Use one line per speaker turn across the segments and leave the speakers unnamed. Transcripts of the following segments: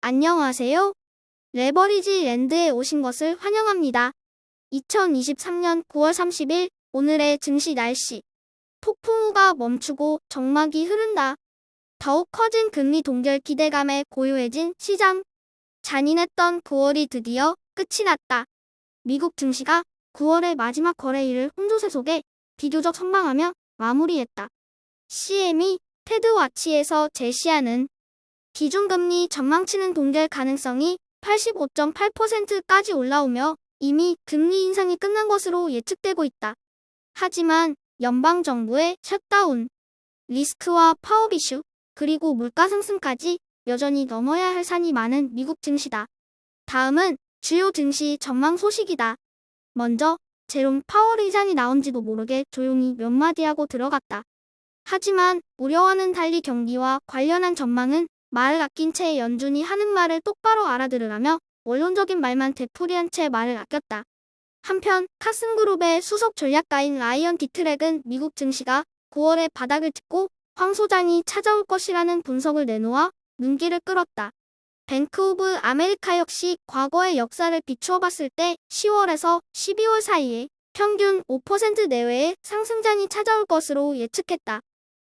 안녕하세요. 레버리지 랜드에 오신 것을 환영합니다. 2023년 9월 30일 오늘의 증시 날씨. 폭풍우가 멈추고 정막이 흐른다. 더욱 커진 금리 동결 기대감에 고요해진 시장. 잔인했던 9월이 드디어 끝이 났다. 미국 증시가 9월의 마지막 거래일을 혼조세 속에 비교적 선방하며 마무리했다. CME 테드와치에서 제시하는 기준금리 전망치는 동결 가능성이 85.8%까지 올라오며 이미 금리 인상이 끝난 것으로 예측되고 있다. 하지만 연방정부의 셧다운, 리스크와 파업 이슈, 그리고 물가 상승까지 여전히 넘어야 할 산이 많은 미국 증시다. 다음은 주요 증시 전망 소식이다. 먼저 제롬 파월 의장이 나온지도 모르게 조용히 몇 마디 하고 들어갔다. 하지만 우려와는 달리 경기와 관련한 전망은 말을 아낀 채 연준이 하는 말을 똑바로 알아들으라며 원론적인 말만 되풀이한 채 말을 아꼈다. 한편 카슨그룹의 수석 전략가인 라이언 디트렉은 미국 증시가 9월에 바닥을 찍고 황소장이 찾아올 것이라는 분석을 내놓아 눈길을 끌었다. 뱅크 오브 아메리카 역시 과거의 역사를 비추어 봤을 때 10월에서 12월 사이에 평균 5% 내외의 상승장이 찾아올 것으로 예측했다.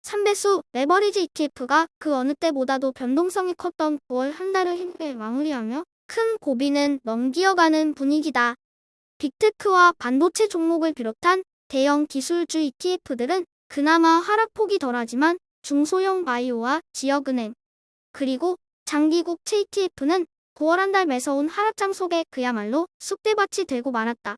3배수 레버리지 ETF가 그 어느 때보다도 변동성이 컸던 9월 한 달을 힘들게 마무리하며 큰 고비는 넘기어가는 분위기다. 빅테크와 반도체 종목을 비롯한 대형 기술주 ETF들은 그나마 하락폭이 덜하지만 중소형 바이오와 지역은행, 그리고 장기국채 ETF는 9월 한 달 매서운 하락장 속에 그야말로 쑥대밭이 되고 말았다.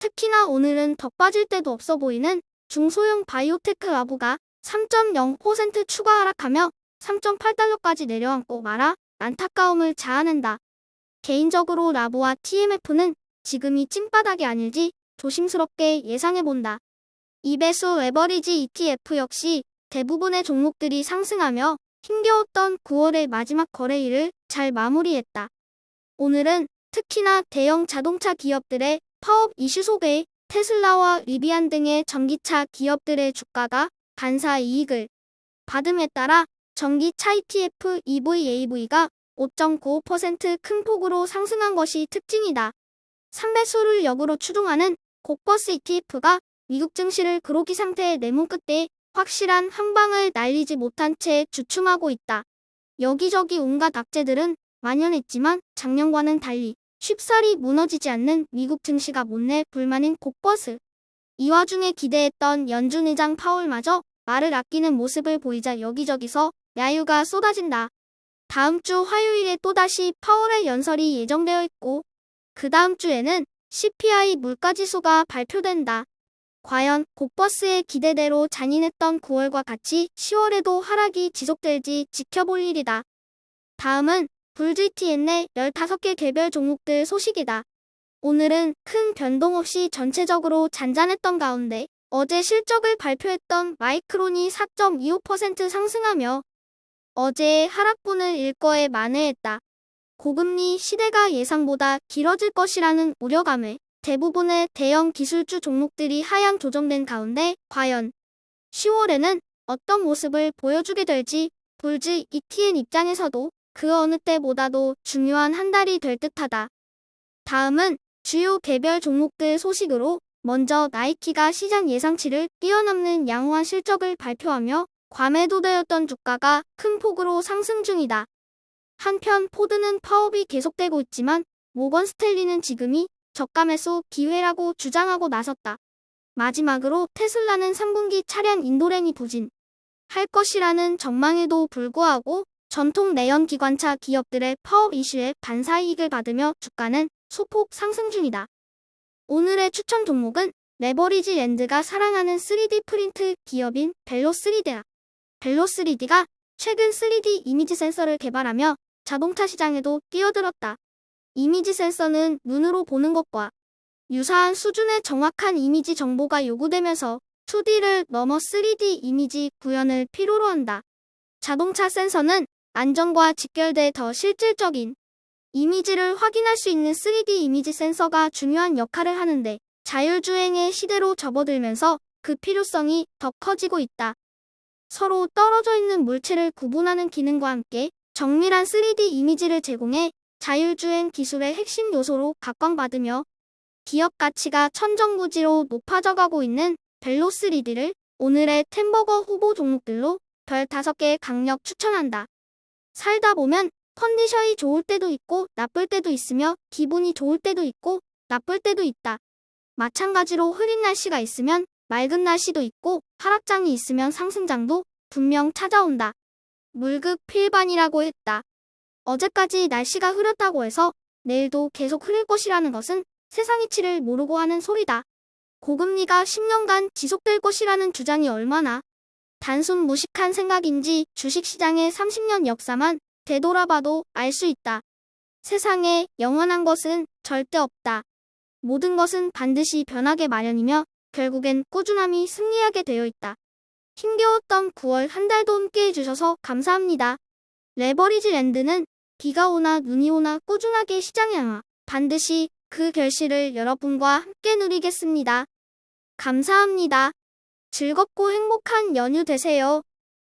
특히나 오늘은 더 빠질 데도 없어 보이는 중소형 바이오테크 라부가 3.0% 추가 하락하며 3.8달러까지 내려앉고 말아 안타까움을 자아낸다. 개인적으로 라보와 TMF는 지금이 찐바닥이 아닐지 조심스럽게 예상해본다. 2배수 레버리지 ETF 역시 대부분의 종목들이 상승하며 힘겨웠던 9월의 마지막 거래일을 잘 마무리했다. 오늘은 특히나 대형 자동차 기업들의 파업 이슈 속에 테슬라와 리비안 등의 전기차 기업들의 주가가 반사 이익을 받음에 따라 전기차 ETF EVAV가 5.95% 큰 폭으로 상승한 것이 특징이다. 3배수를 역으로 추종하는 곡버스 ETF가 미국 증시를 그로기 상태에 내몬 끝에 확실한 한 방을 날리지 못한 채 주춤하고 있다. 여기저기 온갖 악재들은 만연했지만 작년과는 달리 쉽사리 무너지지 않는 미국 증시가 못내 불만인 곡버스. 이 와중에 기대했던 연준 의장 파월마저 말을 아끼는 모습을 보이자 여기저기서 야유가 쏟아진다. 다음 주 화요일에 또다시 파월의 연설이 예정되어 있고 그 다음 주에는 CPI 물가지수가 발표된다. 과연 곡버스의 기대대로 잔인했던 9월과 같이 10월에도 하락이 지속될지 지켜볼 일이다. 다음은 불GTN의 15개 개별 종목들 소식이다. 오늘은 큰 변동 없이 전체적으로 잔잔했던 가운데 어제 실적을 발표했던 마이크론이 4.25% 상승하며 어제의 하락분을 일거에 만회했다. 고금리 시대가 예상보다 길어질 것이라는 우려감에 대부분의 대형 기술주 종목들이 하향 조정된 가운데 과연 10월에는 어떤 모습을 보여주게 될지 불즈 ETN 입장에서도 그 어느 때보다도 중요한 한 달이 될 듯하다. 다음은 주요 개별 종목들 소식으로 먼저 나이키가 시장 예상치를 뛰어넘는 양호한 실적을 발표하며 과매도되었던 주가가 큰 폭으로 상승 중이다. 한편 포드는 파업이 계속되고 있지만 모건 스탠리는 지금이 저가 매수 기회라고 주장하고 나섰다. 마지막으로 테슬라는 3분기 차량 인도량이 부진할 것이라는 전망에도 불구하고 전통 내연기관차 기업들의 파업 이슈에 반사이익을 받으며 주가는 소폭 상승 중이다. 오늘의 추천 종목은 레버리지 랜드가 사랑하는 3D 프린트 기업인 벨로3D다. 벨로3D가 최근 3D 이미지 센서를 개발하며 자동차 시장에도 뛰어들었다. 이미지 센서는 눈으로 보는 것과 유사한 수준의 정확한 이미지 정보가 요구되면서 2D를 넘어 3D 이미지 구현을 필요로 한다. 자동차 센서는 안전과 직결돼 더 실질적인 이미지를 확인할 수 있는 3D 이미지 센서가 중요한 역할을 하는데 자율주행의 시대로 접어들면서 그 필요성이 더 커지고 있다. 서로 떨어져 있는 물체를 구분하는 기능과 함께 정밀한 3D 이미지를 제공해 자율주행 기술의 핵심 요소로 각광받으며 기업 가치가 천정부지로 높아져가고 있는 벨로3D를 오늘의 템버거 후보 종목들로 별 5개 강력 추천한다. 살다 보면 컨디션이 좋을 때도 있고 나쁠 때도 있으며 기분이 좋을 때도 있고 나쁠 때도 있다. 마찬가지로 흐린 날씨가 있으면 맑은 날씨도 있고 하락장이 있으면 상승장도 분명 찾아온다. 물급 필반이라고 했다. 어제까지 날씨가 흐렸다고 해서 내일도 계속 흐릴 것이라는 것은 세상 이치를 모르고 하는 소리다. 고금리가 10년간 지속될 것이라는 주장이 얼마나 단순 무식한 생각인지 주식시장의 30년 역사만 되돌아봐도 알 수 있다. 세상에 영원한 것은 절대 없다. 모든 것은 반드시 변하게 마련이며 결국엔 꾸준함이 승리하게 되어 있다. 힘겨웠던 9월 한 달도 함께 해주셔서 감사합니다. 레버리지 랜드는 비가 오나 눈이 오나 꾸준하게 시장에 항하 반드시 그 결실을 여러분과 함께 누리겠습니다. 감사합니다. 즐겁고 행복한 연휴 되세요.